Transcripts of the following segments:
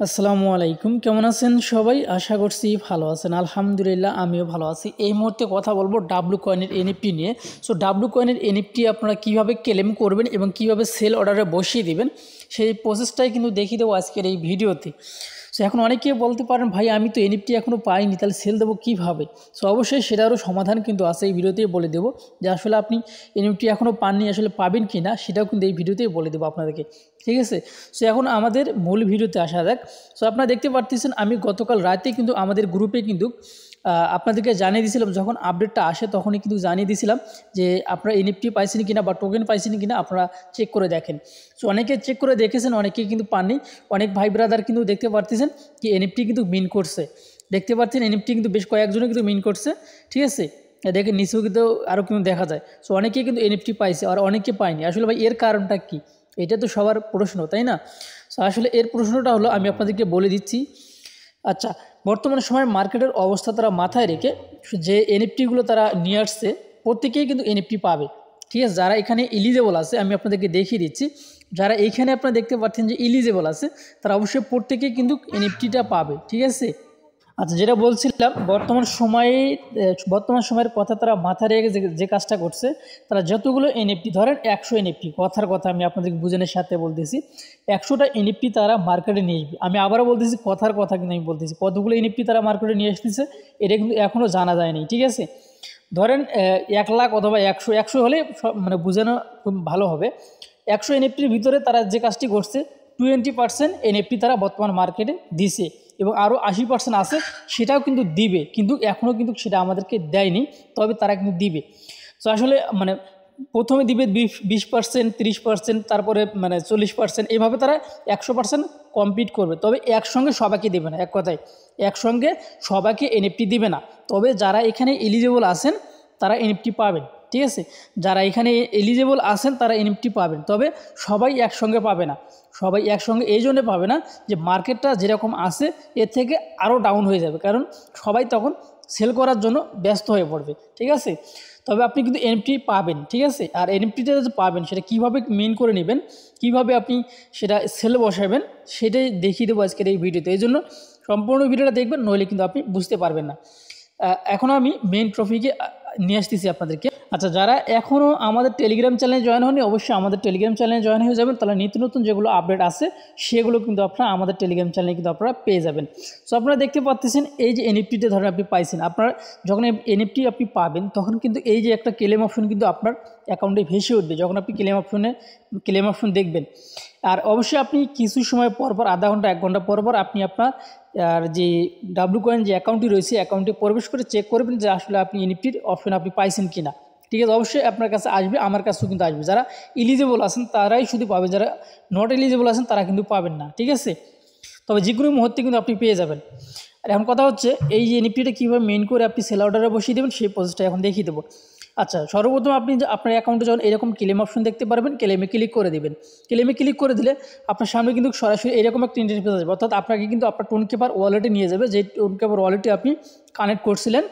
আসসালামু আলাইকুম, কেমন আছেন সবাই? আশা করছি ভালো আছেন। আলহামদুলিল্লাহ আমিও ভালো আছি। এই মুহূর্তে কথা বলবো ডাব্লু কয়েনের এনএফটি নিয়ে। সো ডাব্লু কয়েনের এনএফটি আপনারা কীভাবে ক্লেম করবেন এবং কীভাবে সেল অর্ডারে বসিয়ে দিবেন সেই প্রসেসটাই কিন্তু দেখিয়ে দেবো আজকের এই ভিডিওতে। সো এখন অনেকেই বলতে পারেন, ভাই আমি তো এনএফটি এখনও পাইনি, তাহলে সেল দেবো কীভাবে? সো অবশ্যই সেটারও সমাধান কিন্তু আছে, এই ভিডিওতেই বলে দেবো যে আসলে আপনি এনএফটি এখনও পাননি, আসলে পাবেন কি না সেটাও কিন্তু এই ভিডিওতেই বলে দেবো আপনাদেরকে, ঠিক আছে? সো এখন আমাদের মূল ভিডিওতে আসা যাক। সো আপনারা দেখতে পারতেছেন আমি গতকাল রাতে কিন্তু আমাদের গ্রুপে কিন্তু আপনাদেরকে জানিয়ে দিয়েছিলাম, যখন আপডেটটা আসে তখনই কিন্তু জানিয়ে দিয়েছিলাম যে আপনারা এনএফটি পাইছেন কিনা বা টোকেন পাইছেন কিনা আপনারা চেক করে দেখেন। সো অনেকে চেক করে দেখেছেন, অনেকেই কিন্তু পাননি। অনেক ভাই ব্রাদার কিন্তু দেখতে পারতেছেন কি এনএফটি কিন্তু মিন করছে, দেখতে পাচ্ছেন এনএফটি কিন্তু বেশ কয়েকজনে কিন্তু মিন করছে, ঠিক আছে? দেখে নিচেও কিন্তু আরও কিন্তু দেখা যায়। সো অনেকেই কিন্তু এনএফটি পাইছে আর অনেকে পায়নি। আসলে ভাই এর কারণটা কী? এটা তো সবার প্রশ্ন, তাই না? সো আসলে এর প্রশ্নটা হলো আমি আপনাদেরকে বলে দিচ্ছি। আচ্ছা, বর্তমান সময় মার্কেটের অবস্থা তারা মাথায় রেখে যে এনএফটিগুলো তারা নিয়ে আসছে প্রত্যেকেই কিন্তু এনএফটি পাবে, ঠিক আছে? যারা এখানে এলিজেবল আছে আমি আপনাদেরকে দেখিয়ে দিচ্ছি। যারা এইখানে আপনারা দেখতে পাচ্ছেন যে এলিজেবল আছে তারা অবশ্যই প্রত্যেকেই কিন্তু এনএফটিটা পাবে, ঠিক আছে? আচ্ছা, যেটা বলছিলাম বর্তমান সময়ের কথা তারা মাথায় রেখে যে কাজটা করছে, তারা যতগুলো এনএফটি ধরেন 100 এনএফটি, কথার কথা আমি আপনাদেরকে বুঝানোর সাথে বলতেছি, 100টা এনএফটি তারা মার্কেটে নিয়ে আসবে। আমি আবারও বলতেছি, কথার কথা কিন্তু আমি বলতেছি, কতগুলো এনএফটি তারা মার্কেটে নিয়ে আসতেছে এটা কিন্তু এখনও জানা যায়নি, ঠিক আছে? ধরেন 1 লাখ অথবা 100 হলে মানে বোঝানো খুব ভালো হবে। 100 এনএফটির ভিতরে তারা যে কাজটি করছে 20% এনএফটি তারা বর্তমান মার্কেটে দিছে এবং আরও 80% আছে, সেটাও কিন্তু দিবে, কিন্তু এখনও কিন্তু সেটা আমাদেরকে দেয়নি, তবে তারা কিন্তু দিবে। তো আসলে মানে প্রথমে দিবে 20%, 30%, তারপরে মানে 40%, এইভাবে তারা 100% কমপ্লিট করবে। তবে একসঙ্গে সবাইকে দেবে না, এক কথায় একসঙ্গে সবাইকে এনএফটি দিবে না। তবে যারা এখানে এলিজেবল আছেন তারা এনএফটি পাবেন, ঠিক আছে? যারা এখানে এলিজেবল আছেন তারা এনএফটি পাবেন, তবে সবাই একসঙ্গে পাবে না। সবাই একসঙ্গে এই জন্যে পাবে না যে মার্কেটটা যেরকম আছে এর থেকে আরও ডাউন হয়ে যাবে, কারণ সবাই তখন সেল করার জন্য ব্যস্ত হয়ে পড়বে, ঠিক আছে? তবে আপনি কিন্তু এনএফটি পাবেন, ঠিক আছে? আর এনএফটিটা যে পাবেন সেটা কীভাবে মেন করে নেবেন, কীভাবে আপনি সেটা সেল বসাবেন সেটাই দেখিয়ে দেবো আজকের এই ভিডিওতে। এই জন্য সম্পূর্ণ ভিডিওটা দেখবেন, নইলে কিন্তু আপনি বুঝতে পারবেন না। এখন আমি মেইন টপিকে নিয়ে আসতেছি আপনাদেরকে। আচ্ছা, যারা এখনও আমাদের টেলিগ্রাম চ্যানেলে জয়েন হয়নি অবশ্যই আমাদের টেলিগ্রাম চ্যানেলে জয়েন হয়ে যাবেন, তাহলে নিত্য নতুন যেগুলো আপডেট আছে সেগুলো কিন্তু আপনারা আমাদের টেলিগ্রাম চ্যানেলে কিন্তু আপনারা পেয়ে যাবেন। সো আপনারা দেখতে পাচ্ছেন এই যে এনএফটিতে ধরেন আপনি পাইছেন, আপনার যখন এনএফটি আপনি পাবেন তখন কিন্তু এই যে একটা ক্লেম অপশন কিন্তু আপনার অ্যাকাউন্টে ভেসে উঠবে যখন আপনি ক্লেম অপশন দেখবেন। আর অবশ্যই আপনি কিছু সময় পর আধা ঘন্টা 1 ঘন্টা পর আপনি আপনার আর যে ডাব্লু কয়েন যে অ্যাকাউন্টটি রয়েছে অ্যাকাউন্টে প্রবেশ করে চেক করবেন যে আসলে আপনি এনএফটির অপশন আপনি পাইছেন কিনা, ঠিক আছে? অবশ্যই আপনার কাছে আসবে, আমার কাছেও কিন্তু আসবে। যারা এলিজেবল আছেন তারাই শুধু পাবে, যারা নট এলিজেবল আছেন তারা কিন্তু পাবেন না, ঠিক আছে? তবে যে কোনো মুহূর্তে কিন্তু আপনি পেয়ে যাবেন। আর এখন কথা হচ্ছে এই যে এনএফটিটা কীভাবে মেন করে আপনি সেল অর্ডারে বসিয়ে দেবেন সেই প্রসেসটা এখন দেখিয়ে দেবো। আচ্ছা, সর্বপ্রথম আপনি আপনার অ্যাকাউন্টে যখন এরকম ক্লেম অপশন দেখতে পারবেন, ক্লেমে ক্লিক করে দেবেন। ক্লেমে ক্লিক করে দিলে আপনার সামনে কিন্তু সরাসরি এরকম একটা ইন্টারফেস আসবে, অর্থাৎ আপনাকে কিন্তু আপনার টোনকেপার ওয়ালেটে নিয়ে যাবে, যে টোনকেপার ওয়ালেটে আপনি কানেক্ট করছিলেন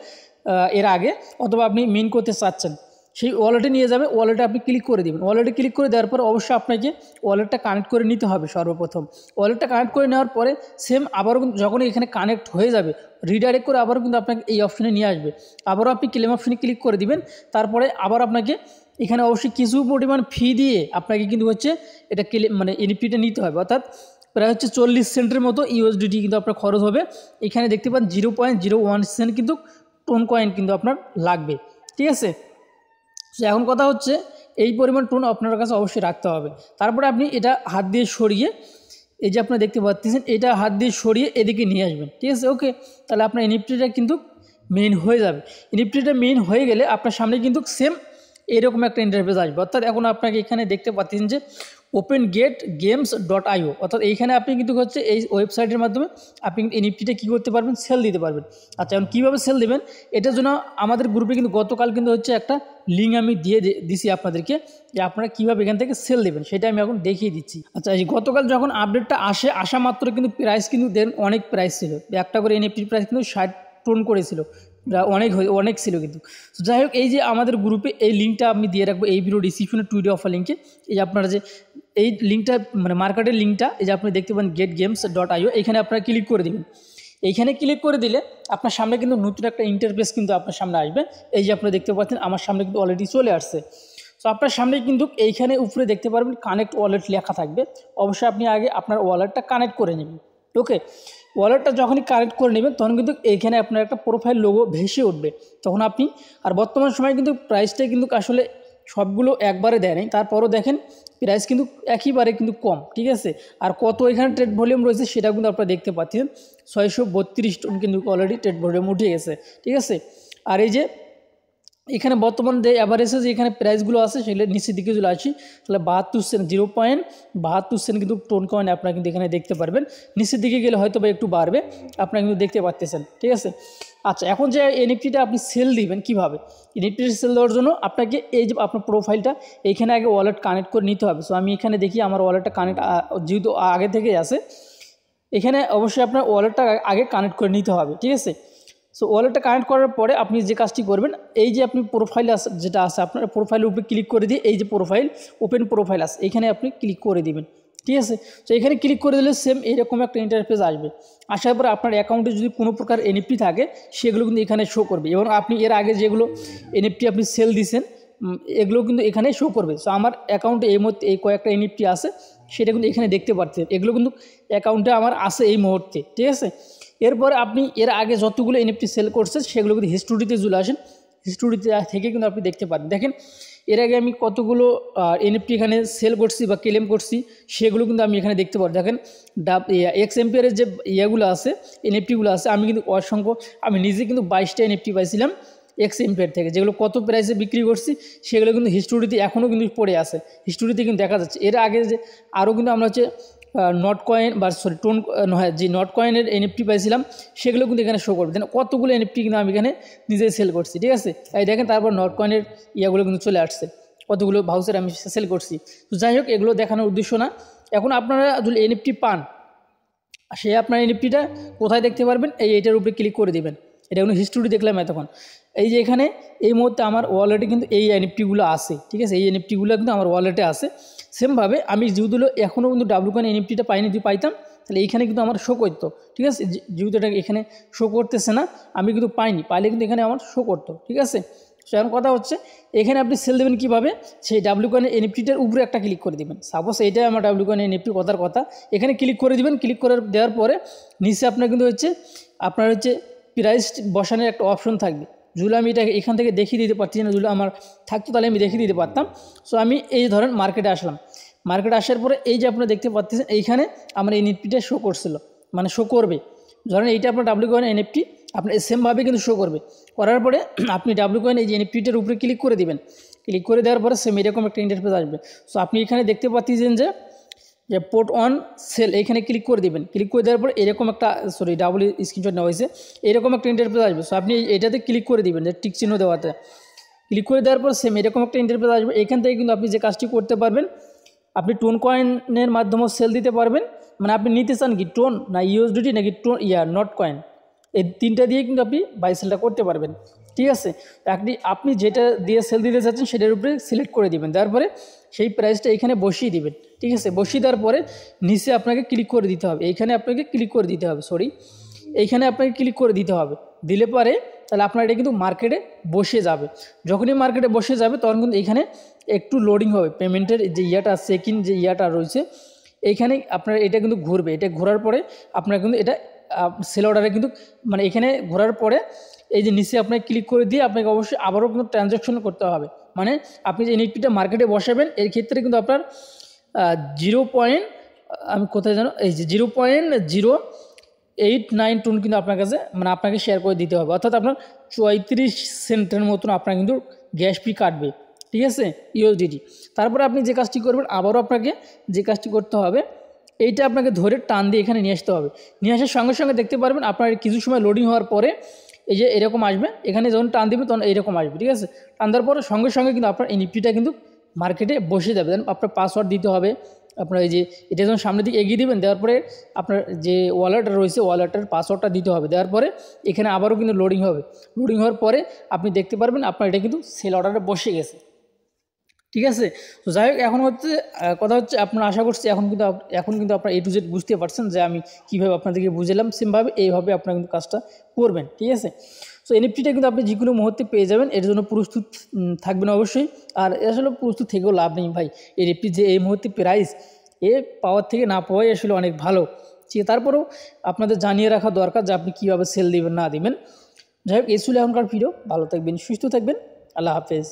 এর আগে, অথবা আপনি মেন করতে চাচ্ছেন সেই ওয়ালেটে নিয়ে যাবে। ওয়ালেটে আপনি ক্লিক করে দেবেন। ওয়ালেটে ক্লিক করে দেওয়ার পর অবশ্যই আপনাকে ওয়ালেটটা কানেক্ট করে নিতে হবে সর্বপ্রথম। ওয়ালেটটা কানেক্ট করে নেওয়ার পরে সেম আবারও কিন্তু যখন এখানে কানেক্ট হয়ে যাবে রিডাইরেক্ট করে আবারও কিন্তু আপনাকে এই অপশনে নিয়ে আসবে। আবারও আপনি ক্লেম অপশনে ক্লিক করে দিবেন। তারপরে আবার আপনাকে এখানে অবশ্যই কিছু পরিমাণ ফি দিয়ে আপনাকে কিন্তু হচ্ছে এটা মানে এনএফটিটা নিতে হবে, অর্থাৎ প্রায় হচ্ছে 40 সেন্টের মতো ইউএসডিটি কিন্তু আপনার খরচ হবে। এখানে দেখতে পান 0.01 সেন্ট কিন্তু টোন কয়েন কিন্তু আপনার লাগবে, ঠিক আছে? এখন কথা হচ্ছে এই পরিমাণ টোন আপনার কাছে অবশ্যই রাখতে হবে। তারপরে আপনি এটা হাত দিয়ে সরিয়ে, এই যে আপনারা দেখতে পাচ্ছেন এটা হাত দিয়ে সরিয়ে এদিকে নিয়ে আসবেন, ঠিক আছে? ওকে, তাহলে আপনার এনএফটিটা কিন্তু মেইন হয়ে যাবে। এনএফটিটা মেইন হয়ে গেলে আপনার সামনে কিন্তু সেম এরকম একটা ইন্টারফেস আসবে, অর্থাৎ এখন আপনাকে এখানে দেখতে পাচ্ছেন যে opengategames.io, অর্থাৎ এইখানে আপনি কিন্তু হচ্ছে এই ওয়েবসাইটের মাধ্যমে আপনি এনএফটিটা কী করতে পারবেন, সেল দিতে পারবেন। আচ্ছা, এখন কীভাবে সেল দেবেন এটার জন্য আমাদের গ্রুপে কিন্তু গতকাল কিন্তু হচ্ছে একটা লিঙ্ক আমি দিয়ে দিছি আপনাদেরকে, যে আপনারা কীভাবে এখান থেকে সেল দেবেন সেটা আমি এখন দেখিয়ে দিচ্ছি। আচ্ছা, এই গতকাল যখন আপডেটটা আসা মাত্র কিন্তু প্রাইস কিন্তু দেন অনেক প্রাইস ছিল, একটা করে এনএফটির প্রাইস কিন্তু 60 টোন করেছিল, অনেক ছিল কিন্তু। তো যাই হোক, এই যে আমাদের গ্রুপে এই লিঙ্কটা আমি দিয়ে রাখবো এই ভিডিও ডিসক্রিপশনে টুইটে অফার লিঙ্কে। এই যে আপনারা যে এই লিঙ্কটা মানে মার্কেটের লিঙ্কটা এই যে আপনি দেখতে পান getgames.io, এখানে আপনারা ক্লিক করে দেবেন। এইখানে ক্লিক করে দিলে আপনার সামনে কিন্তু নতুন একটা ইন্টারফেস কিন্তু আপনার সামনে আসবে। এই যে আপনি দেখতে পাচ্ছেন আমার সামনে কিন্তু অলরেডি চলে আসছে। সো আপনার সামনে কিন্তু এইখানে উপরে দেখতে পারবেন কানেক্ট ওয়ালেট লেখা থাকবে। অবশ্যই আপনি আগে আপনার ওয়ালেটটা কানেক্ট করে নেবেন। ওকে, ওয়ালেটটা যখনই কানেক্ট করে নেবেন তখন কিন্তু এইখানে আপনার একটা প্রোফাইল লোগো ভেসে উঠবে। তখন আপনি আর বর্তমান সময়ে কিন্তু প্রাইসটা কিন্তু আসলে সবগুলো একবারে দেয় নাই, তারপরও দেখেন প্রাইস কিন্তু একইবারে কিন্তু কম, ঠিক আছে। আর কত এখানে ট্রেড ভলিউম রয়েছে সেটা কিন্তু আপনারা দেখতে পাচ্ছেন, 632 টন কিন্তু অলরেডি ট্রেড ভলিউম উঠে গেছে, ঠিক আছে। আর এই যে এখানে বর্তমান যে অ্যাভারেজে যে এখানে প্রাইসগুলো আছে সেগুলো নিচের দিকে চলে আসি, তাহলে 72 সেন্ট 0.72 সেন্ট কিন্তু টোন কয়েন আপনারা কিন্তু এখানে দেখতে পারবেন। নিচের দিকে গেলে হয়তো বা একটু বাড়বে, আপনারা কিন্তু দেখতে পাচ্ছেন, ঠিক আছে। আচ্ছা, এখন যে এনএফটিটা আপনি সেল দিবেন কীভাবে, এনএফটিটা সেল দেওয়ার জন্য আপনাকে এই যে আপনার প্রোফাইলটা এইখানে আগে ওয়ালেট কানেক্ট করে নিতে হবে। সো আমি এখানে দেখি আমার ওয়ালেটটা কানেক্ট যেহেতু আগে থেকেই আছে, এখানে অবশ্যই আপনার ওয়ালেটটা আগে কানেক্ট করে নিতে হবে, ঠিক আছে। সো ওয়ালেটটা কানেক্ট করার পরে আপনি যে কাজটি করবেন, এই যে আপনি প্রোফাইল আছে যেটা আছে আপনার প্রোফাইলের উপরে ক্লিক করে দিয়ে এই যে প্রোফাইল ওপেন প্রোফাইল আছে এখানে আপনি ক্লিক করে দিবেন, ঠিক আছে। তো এখানে ক্লিক করে দিলে সেম এইরকম একটা ইন্টারফেস আসবে। আসার পরে আপনার অ্যাকাউন্টে যদি কোনো প্রকার এনএফটি থাকে সেগুলো কিন্তু এখানে শো করবে, এবং আপনি এর আগে যেগুলো এনএফটি আপনি সেল দিয়েছেন এগুলো কিন্তু এখানে শো করবে। সো আমার অ্যাকাউন্টে এই মুহূর্তে এই কয়েকটা এনএফটি আছে সেটা কিন্তু এখানে দেখতে পাচ্ছেন, এগুলো কিন্তু অ্যাকাউন্টে আমার আছে এই মুহূর্তে, ঠিক আছে। এরপরে আপনি এর আগে যতগুলো এনএফটি সেল করছেন সেগুলো কিন্তু হিস্টোরিতে চলে আসেন, হিস্টোরিতে থেকে কিন্তু আপনি দেখতে পারেন। দেখেন এর আগে আমি কতগুলো এনএফটি এখানে সেল করছি বা ক্লেম করছি সেগুলো কিন্তু আমি এখানে দেখতে পারি। দেখেন এক্স এম্পিয়ারের যে ইয়েগুলো আছে এনএফটিগুলো আছে, আমি কিন্তু অসংখ্য আমি নিজে কিন্তু 22টা এনএফটি পাইছিলাম এক্স এম্পিয়ার থেকে, যেগুলো কত প্রাইসে বিক্রি করছি সেগুলো কিন্তু হিস্টোরিতে এখনও কিন্তু পড়ে আছে, হিস্টোরিতে কিন্তু দেখা যাচ্ছে। এর আগে যে আরও কিন্তু আমরা হচ্ছে নট কয়েন বা সরি টোন হয় যে নট কয়েনের এনএফটি পাইছিলাম সেগুলো কিন্তু এখানে শো করবে। দেখেন কতগুলো এনএফটি কিন্তু আমি এখানে নিজেই সেল করছি, ঠিক আছে। এই দেখেন তারপর নট কয়েনের ইয়াগুলো কিন্তু চলে আসছে, কতগুলো ভাউচার আমি সেল করছি। তো যাই হোক, এগুলো দেখানোর উদ্দেশ্য না। এখন আপনারা যদি এনএফটি পান, সে আপনার এনএফটিটা কোথায় দেখতে পারবেন, এইটার উপরে ক্লিক করে দেবেন। এটা কোনো হিস্টোরি দেখলাম এতক্ষণ। এই যে এখানে এই মুহূর্তে আমার ওয়ালেটে কিন্তু এই এনএফটিগুলো আছে, ঠিক আছে। এই এনএফটিগুলো কিন্তু আমার ওয়ালেটে আছে। সেমভাবে আমি যেহেতু এখনও কিন্তু ডাব্লু কয়েন এনএফটিটা পাইনি, যদি পাইতাম তাহলে এইখানে কিন্তু আমার শো করতো, ঠিক আছে। যেহেতু এটা এখানে শো করতেছে না, আমি কিন্তু পাইনি, পাইলে কিন্তু এখানে আমার শো করতো, ঠিক আছে। সো এখন কথা হচ্ছে এখানে আপনি সেল দেবেন কীভাবে, সেই ডাব্লু কয়েন এনএফটিটার উপরে একটা ক্লিক করে দেবেন। সাপোজ এইটাই আমার ডাব্লু কয়েন এনএফটি কথার কথা, এখানে ক্লিক করে দেবেন। ক্লিক করে দেওয়ার পরে নিচে আপনার কিন্তু আপনার প্রাইস বসানোর একটা অপশন থাকবে। যদি আমি এটা এখান থেকে দেখিয়ে দিতে পারছি না, যদি আমার থাকতো তাহলে আমি দেখিয়ে দিতে পারতাম। সো আমি এই ধরেন মার্কেটে আসলাম, মার্কেটে আসার পরে এই যে আপনারা দেখতে পাচ্ছেন এইখানে আমার এনএফটিটা শো করছিল, মানে শো করবে। ধরেন এইটা আপনার ডাব্লু কয়েন এনএফটি আপনার সেমভাবে কিন্তু শো করবে। করার পরে আপনি ডাব্লু কয়েন এই যে এনএফটিটার উপরে ক্লিক করে দিবেন। ক্লিক করে দেওয়ার পরে সেম এরকম একটা ইন্টারফেস আসবে। সো আপনি এখানে দেখতে পাচ্ছেন যে পোর্ট অন সেল, এইখানে ক্লিক করে দেবেন। ক্লিক করে দেওয়ার পর এরকম একটা ডাবল স্ক্রিনশট নেওয়া হয়েছে, এরকম একটা ইন্টারফেস আসবে। সো আপনি এটাতে ক্লিক করে দিবেন, যে টিক চিহ্ন দেওয়াতে ক্লিক করে দেওয়ার পর সেম এরকম একটা ইন্টারফেস আসবে। এখান থেকে কিন্তু আপনি যে কাজটি করতে পারবেন, আপনি টোন কয়েনের মাধ্যমেও সেল দিতে পারবেন। মানে আপনি নিতে চান কি টোন না ইউএসডিটি নাকি টোন নট কয়েন, এই তিনটা দিয়ে কিন্তু আপনি বাই সেলটা করতে পারবেন, ঠিক আছে। আপনি যেটা দিয়ে সেল দিতে চাচ্ছেন সেটার উপরে সিলেক্ট করে দিবেন, তারপরে সেই প্রাইসটা এখানে বসিয়ে দিবেন, ঠিক আছে। বসিয়ে দেওয়ার পরে নিচে আপনাকে ক্লিক করে দিতে হবে, এইখানে আপনাকে ক্লিক করে দিতে হবে, এইখানে আপনাকে ক্লিক করে দিতে হবে। দিলে পরে তাহলে আপনার এটা কিন্তু মার্কেটে বসে যাবে। যখনই মার্কেটে বসে যাবে তখন কিন্তু এখানে একটু লোডিং হবে, পেমেন্টের যে ইয়াটা চেক ইন যে ইয়াটা রয়েছে এইখানে আপনার এটা কিন্তু ঘুরবে। এটা ঘোরার পরে আপনার কিন্তু এটা সেল অর্ডারে কিন্তু মানে এখানে ঘোরার পরে এই যে নিচে আপনাকে ক্লিক করে দিয়ে আপনাকে অবশ্যই আবারও কিন্তু ট্রানজ্যাকশন করতে হবে। মানে আপনি যে এনএফটিটা মার্কেটে বসাবেন এর ক্ষেত্রে কিন্তু আপনার 0. আমি কোথায় জানো এই যে 0.089 টুন কিন্তু আপনার কাছে মানে আপনাকে শেয়ার করে দিতে হবে, অর্থাৎ আপনার 34 সেন্টের মতন আপনার কিন্তু গ্যাস ফি কাটবে, ঠিক আছে, ইউএসডিটি। তারপরে আপনি যে কাজটি করবেন, আবারও আপনাকে যে কাজটি করতে হবে, এইটা আপনাকে ধরে টান দিয়ে এখানে নিয়ে আসতে হবে। নিয়ে আসার সঙ্গে সঙ্গে দেখতে পারবেন আপনার কিছু সময় লোডিং হওয়ার পরে এই যে এরকম আসবে, এখানে যখন টান দেবে তখন এইরকম আসবে, ঠিক আছে। টান দেওয়ার পরে সঙ্গে সঙ্গে কিন্তু আপনার এনএফটিটা কিন্তু মার্কেটে বসে যাবে। দেন আপনার পাসওয়ার্ড দিতে হবে, আপনার এই যে এটা যখন সামনের দিকে এগিয়ে দেবেন, দেওয়ার পরে আপনার যে ওয়ালেটটা রয়েছে ওয়ালেটের পাসওয়ার্ডটা দিতে হবে। দেওয়ার পরে এখানে আবারও কিন্তু লোডিং হবে। লোডিং হওয়ার পরে আপনি দেখতে পারবেন আপনার এটা কিন্তু সেল অর্ডারে বসে গেছে। ঠিক আছে। তো যাই হোক, এখন হচ্ছে কথা হচ্ছে, আপনারা আশা করছি এখন কিন্তু আপনারা A to Z বুঝতে পারছেন যে আমি কীভাবে আপনাদেরকে বুঝালাম, সেমভাবে এইভাবে আপনারা কিন্তু কাজটা করবেন। ঠিক আছে। সো এনএফটিটা কিন্তু আপনি যে কোনো মুহূর্তে পেয়ে যাবেন, এর জন্য প্রস্তুত থাকবেন অবশ্যই। আর আসলে প্রস্তুত থেকেও লাভ নেই ভাই, এনএফটি যে এই মুহূর্তে প্রাইস, এ পাওয়ার থেকে না পাওয়াই আসলে অনেক ভালো। ঠিক আছে, তারপরেও আপনাদের জানিয়ে রাখা দরকার যে আপনি কীভাবে সেল দিবেন না দিবেন। যাই হোক, এই ছিল এখনকার ভিডিও। ভালো থাকবেন, সুস্থ থাকবেন, আল্লাহ হাফেজ।